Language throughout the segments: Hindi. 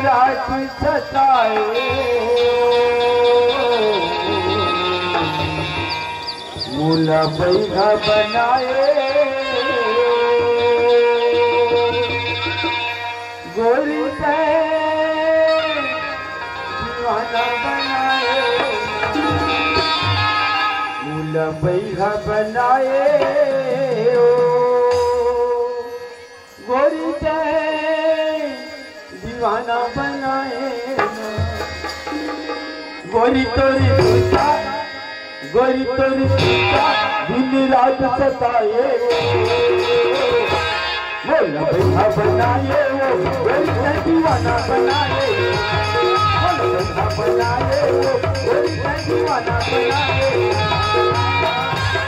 रात सताए मूला बैठा बनाए गोरी से दीवाना बनाए मूला बैठा बनाए गोरी से दीवाना बनाए गोरी तोरी दूसरा गोरी तोरी दूसरा दिन रात सताए बोला बैठा बनाए वो गोरी से दीवाना बनाए बोला बैठा बनाए वो गोरी से दीवाना बनाए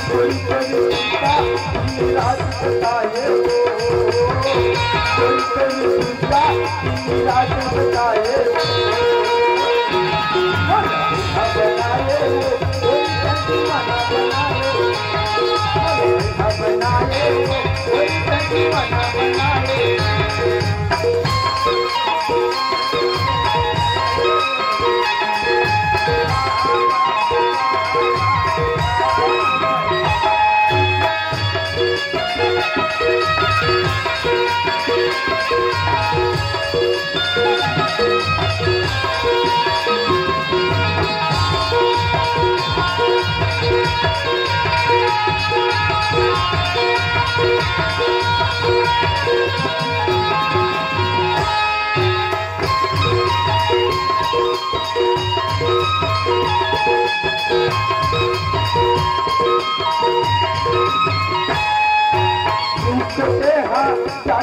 गोरी तोरी दूसरा दिन रात सताए कोई कोई दूसरा दिन रात बताए बनाए कोई दीवाना बनाए बनाए कोई दीवाना बनाए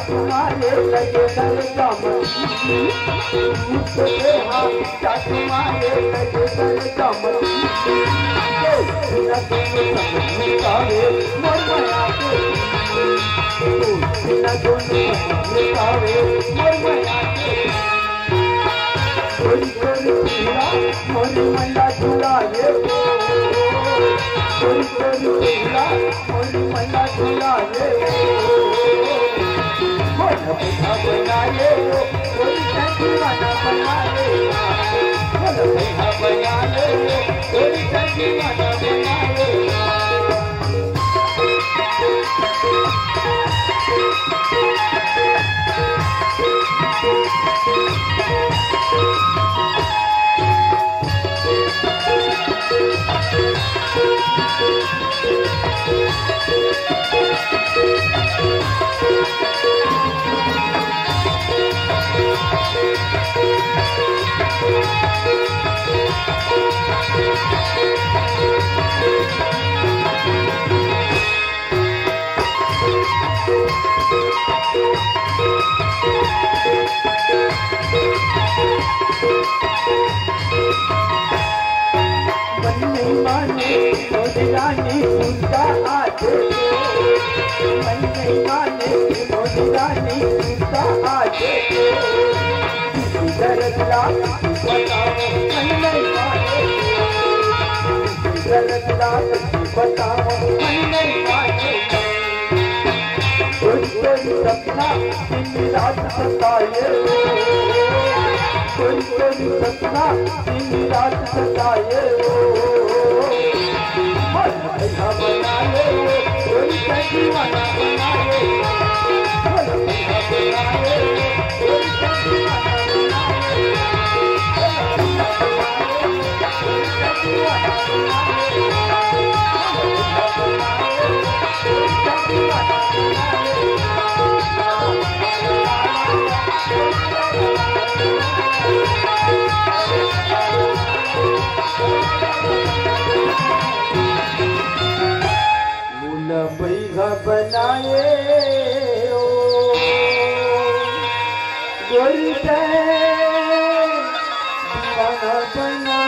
तुम्हारे लगे दर कमर तुम्हारे लगे दर कमर बिना दोनों समझावे मोर माया के बिना दोनों समझावे मोर माया के कोई कोई पीड़ा मोर माया झुलाए कोई कोई पीड़ा मोर माया झुलाए बैठा बनाए कोई दीवाना बनाए बैठा बनाए कोई दीवाना बनाए रानी सुनता आजे मन नहीं माने मोदी रानी सुनता आजे दर्द लाख बताओ मन नहीं माने दर्द लाख बताओ मन नहीं माने कोई कोई सपना दिन रात सताए कोई कोई सपना दिन रात सताए बैठा बनाए कोई दीवाना बनाए बैठा बनाए कोई दीवाना बनाए बैठा बनाए गोरी से दीवाना बनाए